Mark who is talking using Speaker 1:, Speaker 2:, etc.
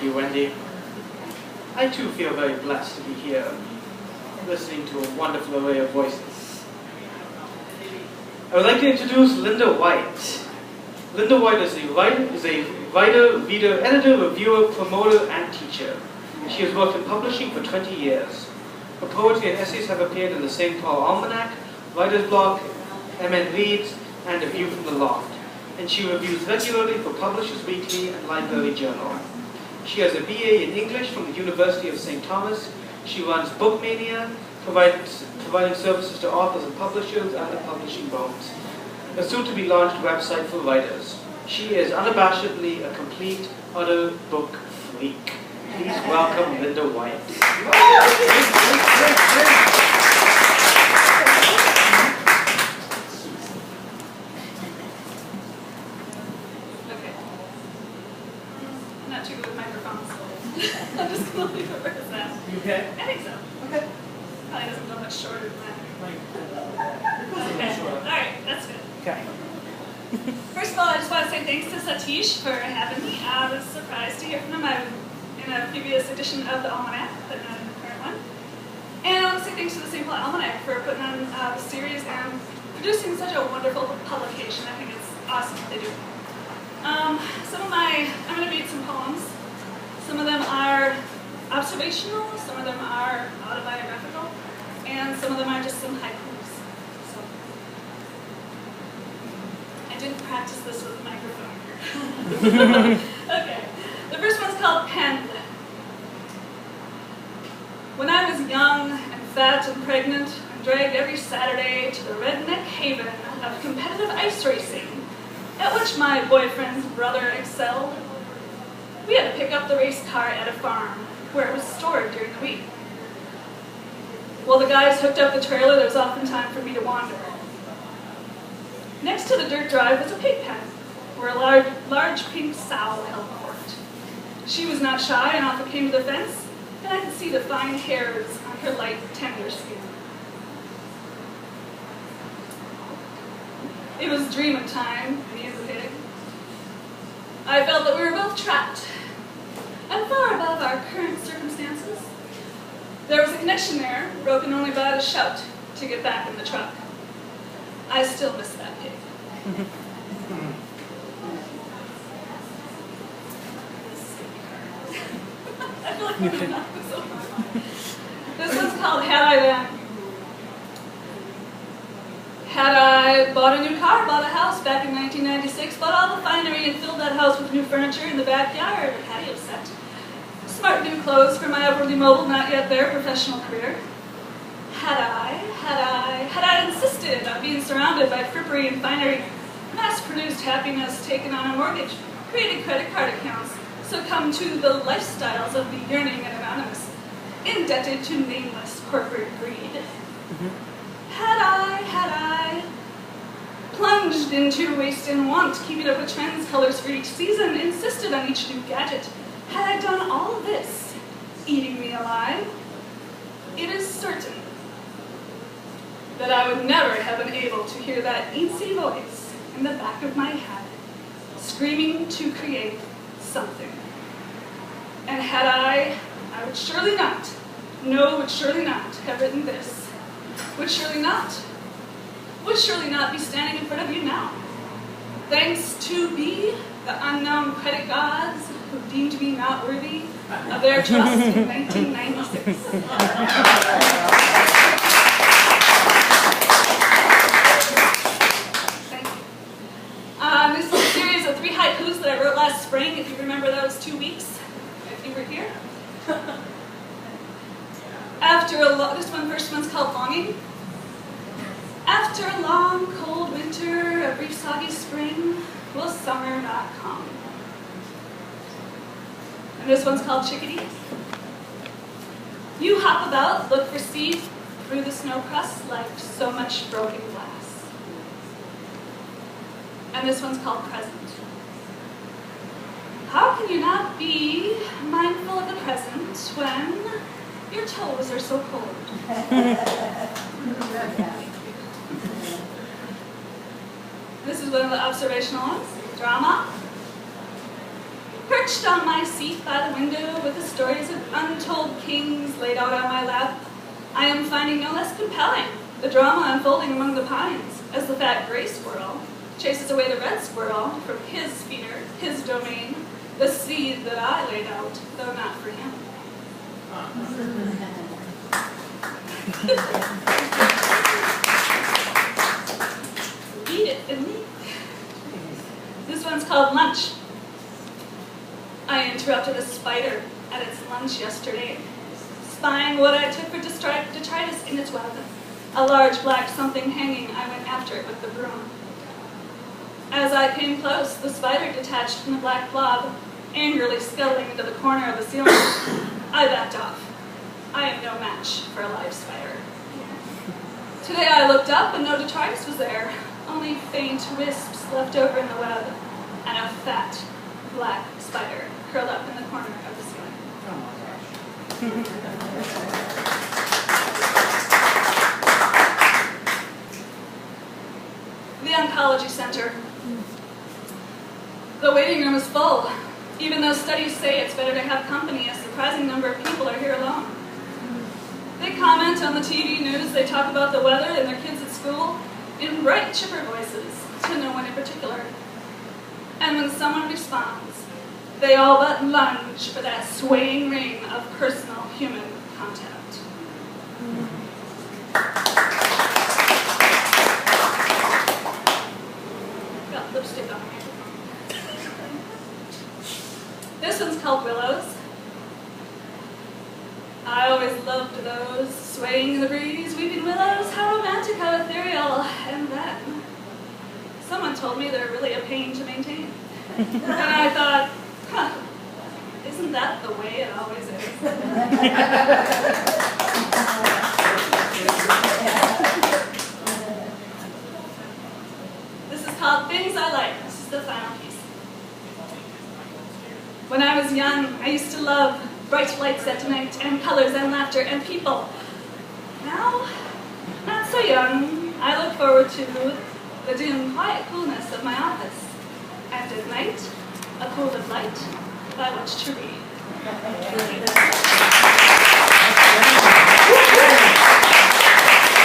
Speaker 1: Thank you, Wendy. I too feel very blessed to be here, listening to a wonderful array of voices. I would like to introduce Linda White. Linda White is a writer, reader, editor, reviewer, promoter, and teacher. She has worked in publishing for 20 years. Her poetry and essays have appeared in the St Paul Almanac, Writer's Block, MN Reads, and A View from the Loft. And she reviews regularly for Publishers Weekly and Library Journal. She has a BA in English from the University of St. Thomas. She runs Bookmania, providing services to authors and publishers and the Publishing Bones, a soon-to-be-launched website for writers. She is unabashedly a complete, utter book freak. Please welcome Linda White.
Speaker 2: Okay. I'm not too good with microphones. I'm just going to leave it where it's at.
Speaker 1: You okay?
Speaker 2: I think so.
Speaker 1: Okay.
Speaker 2: Probably doesn't go much shorter than that.
Speaker 1: Okay.
Speaker 2: Alright, that's good.
Speaker 1: Okay.
Speaker 2: First of all, I just want to say thanks to Satish for having me. I was surprised to hear from him. I was in a previous edition of the Almanac, but not in the current one. And I want to say thanks to the St Paul Almanac for putting on the series and producing such a wonderful publication. I think it's awesome what they do. I'm going to read some poems. Some of them are observational, some of them are autobiographical, and some of them are just some haikus. So, I didn't practice this with a microphone. Okay, the first one's called Pendlin. When I was young and fat and pregnant and dragged every Saturday to the redneck haven of competitive ice racing, at which my boyfriend's brother excelled, we had to pick up the race car at a farm where it was stored during the week. While the guys hooked up the trailer, there was often time for me to wander. Next to the dirt drive was a pig pen, where a large pink sow held court. She was not shy and often came to the fence, and I could see the fine hairs on her light, tender skin. It was dreaming time, me as a pig. I felt that we were both trapped, and far above our current circumstances. There was a connection there, broken only by the shout to get back in the truck. I still miss that pig. I feel like we're going to knock this over. This one's called Had I Then. Had I bought a new car, bought a house back in 1996, bought all the finery and filled that house with new furniture in the backyard, a patio set, smart new clothes for my upwardly mobile, not yet there, professional career. Had I insisted on being surrounded by frippery and finery, mass-produced happiness taken on a mortgage, created credit card accounts, succumbed to the lifestyles of the yearning and anonymous, indebted to nameless corporate greed. Had I plunged into waste and want, keeping up with trends, colors for each season, insisted on each new gadget, had I done all of this, eating me alive, it is certain that I would never have been able to hear that easy voice in the back of my head, screaming to create something. And had I would surely not, would surely not have written this. Would surely not be standing in front of you now. Thanks to be the unknown credit gods who deemed me not worthy of their trust in 1996. Thank you. This is a series of 3 haikus that I wrote last spring, if you remember those 2 weeks, if you were here. First one's called Longing. After a long, cold winter, a brief, soggy spring, will summer not come? And this one's called Chickadee. You hop about, look for seed through the snow crust like so much broken glass. And this one's called Present. How can you not be mindful of the present when your toes are so cold? This is one of the observational ones. Drama. Perched on my seat by the window with the stories of untold kings laid out on my lap, I am finding no less compelling the drama unfolding among the pines as the fat gray squirrel chases away the red squirrel from his feeder, his domain, the seed that I laid out, though not for him. Eat it, Finley. This one's called Lunch. I interrupted a spider at its lunch yesterday, spying what I took for detritus in its web. A large black something hanging, I went after it with the broom. As I came close, the spider detached from the black blob, angrily scuttling into the corner of the ceiling. I backed off. I am no match for a live spider. Today I looked up and no detritus was there, only faint wisps left over in the web, and a fat, black spider curled up in the corner of the ceiling.
Speaker 3: Oh my gosh.
Speaker 2: The oncology center. The waiting room is full. Even though studies say it's better to have company, a surprising number of people are here alone. They comment on the TV news, they talk about the weather and their kids at school in bright, chipper voices, to no one in particular. And when someone responds, they all but lunge for that swaying ring of personal human contact. Got lipstick on me. This one's called Willows. I always loved those, swaying in the breeze, weeping willows, how romantic, how ethereal. And then, someone told me they're really a pain to maintain. And I thought, huh, isn't that the way it always is? This is called Things I Like. This is the final piece. When I was young, I used to love bright lights at night, and colors and laughter and people. Now, not so young, I look forward to the dim, quiet coolness of my office. And at night, a pool of light by which to read.